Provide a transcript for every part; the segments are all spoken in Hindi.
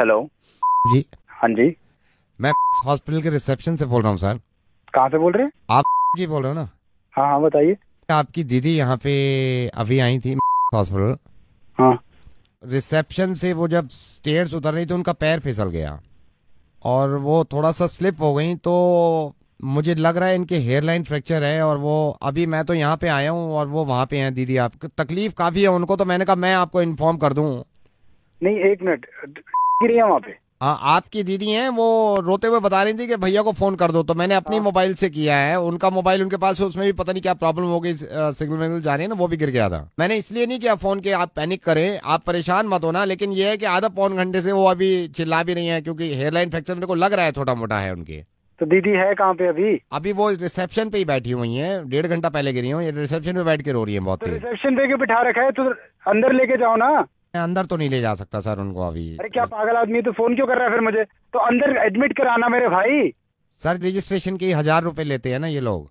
हेलो जी, हाँ जी। मैं हॉस्पिटल के रिसेप्शन से बोल रहा हूँ सर। कहाँ से बोल रहे हैं? आप जी बोल रहे हो ना? हाँ हाँ बताइए। आपकी दीदी यहाँ पे अभी आई थी हॉस्पिटल। हाँ। रिसेप्शन से वो जब स्टेयर्स उतर रही थी उनका पैर फिसल गया और वो थोड़ा सा स्लिप हो गई, तो मुझे लग रहा है इनके हेयर लाइन फ्रैक्चर है। और वो अभी मैं तो यहाँ पे आया हूँ और वो वहाँ पे हैं दीदी। आप तकलीफ काफ़ी है उनको, तो मैंने कहा मैं आपको इन्फॉर्म कर दूँ। नहीं एक मिनट, गिर रही है वहाँ पे। हाँ, आपकी दीदी हैं, वो रोते हुए बता रही थी कि भैया को फोन कर दो, तो मैंने अपनी हाँ। मोबाइल से किया है। उनका मोबाइल उनके पास है, उसमें भी पता नहीं क्या प्रॉब्लम हो गई, सिग्नल विग्नल जा रही है ना, वो भी गिर गया था। मैंने इसलिए नहीं किया फोन के आप पैनिक करें, आप परेशान मत होना। लेकिन ये है कि आधा पौन घंटे से वो अभी चिल्ला भी रही है, क्योंकि हेयरलाइन फ्रैक्चर मेरे को लग रहा है छोटा मोटा है उनके। तो दीदी है कहाँ पे अभी? अभी वो रिसेप्शन पे ही बैठी हुई है, 1.5 घंटा पहले गिरी हूँ, ये रिसेप्शन पे बैठ के रो रही है बहुत तो तेज। रिसेप्शन पे क्यों बिठा रखा है? तो अंदर लेके जाओ ना। मैं अंदर तो नहीं ले जा सकता सर उनको अभी। अरे क्या पागल आदमी है, तो फोन क्यों कर रहा है फिर मुझे? तो अंदर एडमिट कराना मेरे भाई। सर रजिस्ट्रेशन के 1,000 रुपए लेते हैं ना ये लोग।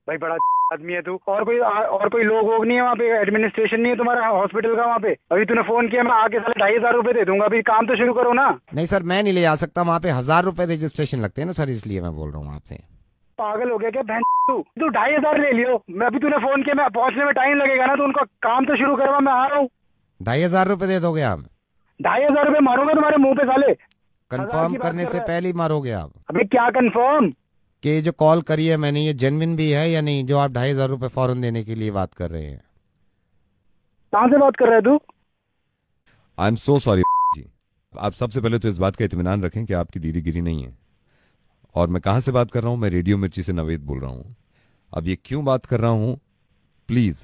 भाई बड़ा आदमी है तू। और कोई लोग वोग नहीं है वहाँ पे? एडमिनिस्ट्रेशन नहीं है तुम्हारा हॉस्पिटल का वहाँ पे? अभी तूने फोन किया, मैं आके साले 2,500 रुपए दे दूंगा। अभी काम तो शुरू करो ना। नहीं सर, मैं नहीं ले जा सकता वहाँ पे, 1,000 रुपए रजिस्ट्रेशन लगते हैं ना सर, इसलिए मैं बोल रहा हूँ आपसे। पागल हो गया क्या बहन? तू 2,500 ले लियो। मैं अभी तूने फोन किया, मैं पहुंचने में टाइम लगेगा ना, तो उनका काम तो शुरू करवा, मैं आ रहा हूँ। 2,500 रुपए दे दोगे आप? 2,500 रुपए मारूंगा तुम्हारे मुंह पे साले। कंफर्म करने से पहले ही मारोगे आप? अभी क्या कंफर्म? कि जो कॉल करी है मैंने, ये जेन्युइन भी है या नहीं, जो आप 2,500 रुपए फौरन देने के लिए बात कर रहे हैं? कहाँ से बात कर रहे है तू? आई एम सो सॉरी जी। आप सबसे पहले तो इस बात का इत्मीनान रखें कि आपकी दीदी गिरी नहीं है। और मैं कहाँ से बात कर रहा हूँ? मैं रेडियो मिर्ची से नवेद बोल रहा हूँ। अब ये क्यों बात कर रहा हूँ, प्लीज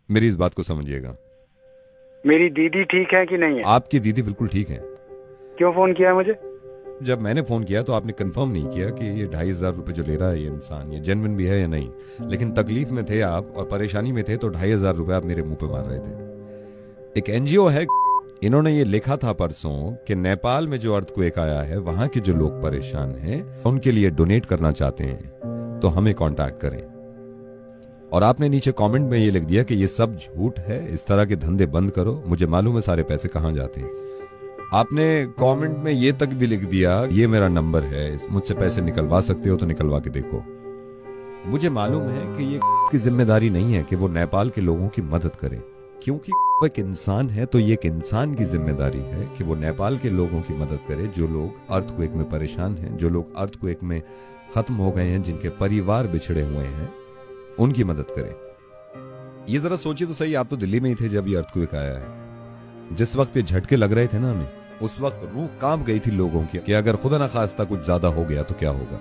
मेरी इस बात को समझिएगा। मेरी दीदी ठीक है कि नहीं है? आपकी दीदी बिल्कुल ठीक है। क्यों फोन किया है मुझे? जब मैंने फोन किया तो आपने कंफर्म नहीं किया कि ये 2,500 जो ले रहा है ये इंसान, ये जेन्युइन भी है या नहीं। लेकिन तकलीफ में थे आप और परेशानी में थे, तो 2,500 आप मेरे मुंह पे मार रहे थे। एक एनजीओ है, इन्होंने ये लिखा था परसों कि नेपाल में जो अर्थक्वेक आया है, वहां के जो लोग परेशान हैं उनके लिए डोनेट करना चाहते हैं, तो हमें कांटेक्ट करें। और आपने नीचे कमेंट में ये लिख दिया कि ये सब झूठ है, इस तरह के धंधे बंद करो, मुझे मालूम है सारे पैसे कहां जाते हैं। आपने कमेंट में ये तक भी लिख दिया, ये मेरा नंबर है, मुझसे पैसे निकलवा सकते हो तो निकलवा के देखो। मुझे मालूम है कि ये की जिम्मेदारी नहीं है कि वो नेपाल के लोगों की मदद करे, क्योंकि वो एक इंसान है, तो ये एक इंसान की जिम्मेदारी है कि वो नेपाल के लोगों की मदद करे, जो लोग अर्थक्वेक में परेशान हैं, जो लोग अर्थक्वेक में खत्म हो गए हैं, जिनके परिवार बिछड़े हुए हैं, उनकी मदद करे। ये जरा सोचिए तो सही, आप तो दिल्ली में ही थे जब ये अर्थक्वेक आया है। जिस वक्त ये झटके लग रहे थे ना हमें, उस वक्त रूह कांप गई थी लोगों की कि अगर खुदा ना खास्ता कुछ ज्यादा हो गया तो क्या होगा।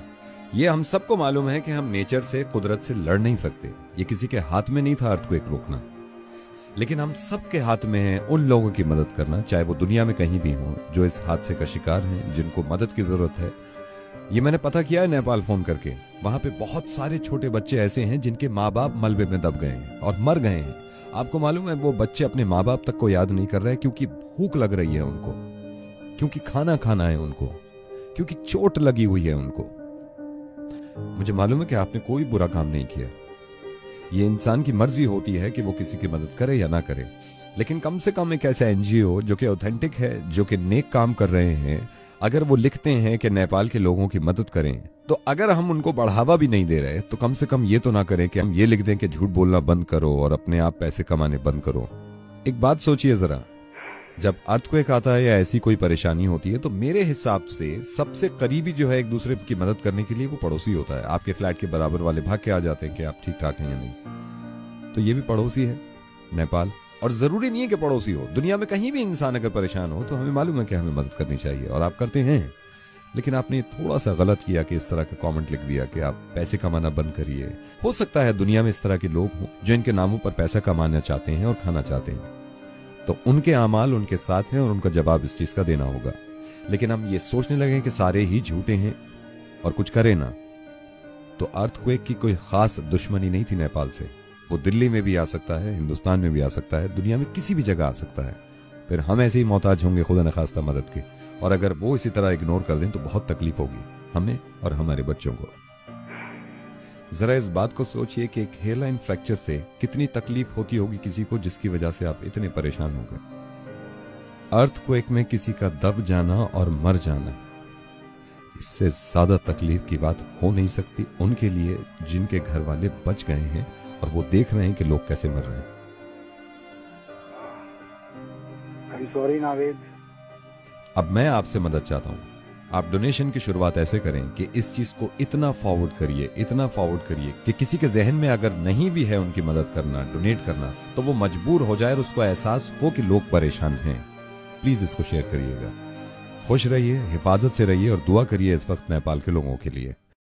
ये हम सबको मालूम है कि हम नेचर से, कुदरत से लड़ नहीं सकते। ये किसी के हाथ में नहीं था अर्थक्वेक रोकना, लेकिन हम सबके हाथ में है उन लोगों की मदद करना, चाहे वो दुनिया में कहीं भी हों, जो इस हादसे का शिकार हैं, जिनको मदद की जरूरत है। ये मैंने पता किया है नेपाल फोन करके, वहां पे बहुत सारे छोटे बच्चे ऐसे हैं जिनके माँ बाप मलबे में दब गए हैं और मर गए हैं। आपको मालूम है वो बच्चे अपने माँ बाप तक को याद नहीं कर रहे, क्योंकि भूख लग रही है उनको, क्योंकि खाना खाना है उनको, क्योंकि चोट लगी हुई है उनको। मुझे मालूम है कि आपने कोई बुरा काम नहीं किया। ये इंसान की मर्जी होती है कि वो किसी की मदद करे या ना करे, लेकिन कम से कम एक ऐसा एनजीओ जो कि ऑथेंटिक है, जो कि नेक काम कर रहे हैं, अगर वो लिखते हैं कि नेपाल के लोगों की मदद करें, तो अगर हम उनको बढ़ावा भी नहीं दे रहे, तो कम से कम ये तो ना करें कि हम ये लिख दें कि झूठ बोलना बंद करो और अपने आप पैसे कमाने बंद करो। एक बात सोचिए जरा, जब अर्थक्वेक आता है या ऐसी कोई परेशानी होती है, तो मेरे हिसाब से सबसे करीबी जो है एक दूसरे की मदद करने के लिए, वो पड़ोसी होता है। आपके फ्लैट के बराबर वाले भाग के आ जाते हैं कि आप ठीक ठाक हैं या नहीं। तो ये भी पड़ोसी है नेपाल, और जरूरी नहीं है कि पड़ोसी हो, दुनिया में कहीं भी इंसान अगर परेशान हो तो हमें मालूम है कि हमें मदद करनी चाहिए, और आप करते हैं। लेकिन आपने थोड़ा सा गलत किया कि इस तरह का कमेंट लिख दिया कि आप पैसे कमाना बंद करिए। हो सकता है दुनिया में इस तरह के लोग हों जो इनके नामों पर पैसा कमाना चाहते हैं और खाना चाहते हैं, तो उनके अमाल उनके साथ हैं और उनका जवाब इस चीज का देना होगा। लेकिन हम ये सोचने लगे कि सारे ही झूठे हैं और कुछ करें ना, तो अर्थक्वेक की कोई खास दुश्मनी नहीं थी नेपाल से। वो दिल्ली में भी आ सकता है, हिंदुस्तान में भी आ सकता है, दुनिया में किसी भी जगह आ सकता है। फिर हम ऐसे ही मोहताज होंगे खुदा न खास्ता मदद के, और अगर वो इसी तरह इग्नोर कर दें तो बहुत तकलीफ होगी हमें और हमारे बच्चों को। जरा इस बात को सोचिए कि एक हेयरलाइन फ्रैक्चर से कितनी तकलीफ होती होगी किसी को, जिसकी वजह से आप इतने परेशान हो गए। अर्थक्वेक में किसी का दब जाना और मर जाना, इससे ज्यादा तकलीफ की बात हो नहीं सकती उनके लिए जिनके घर वाले बच गए हैं और वो देख रहे हैं कि लोग कैसे मर रहे हैं। I am sorry Naved. अब मैं आपसे मदद चाहता हूं, आप डोनेशन की शुरुआत ऐसे करें कि इस चीज को इतना फॉरवर्ड करिए कि किसी के जहन में अगर नहीं भी है उनकी मदद करना, डोनेट करना, तो वो मजबूर हो जाए और उसको एहसास हो कि लोग परेशान हैं। प्लीज इसको शेयर करिएगा। खुश रहिए, हिफाजत से रहिए और दुआ करिए इस वक्त नेपाल के लोगों के लिए।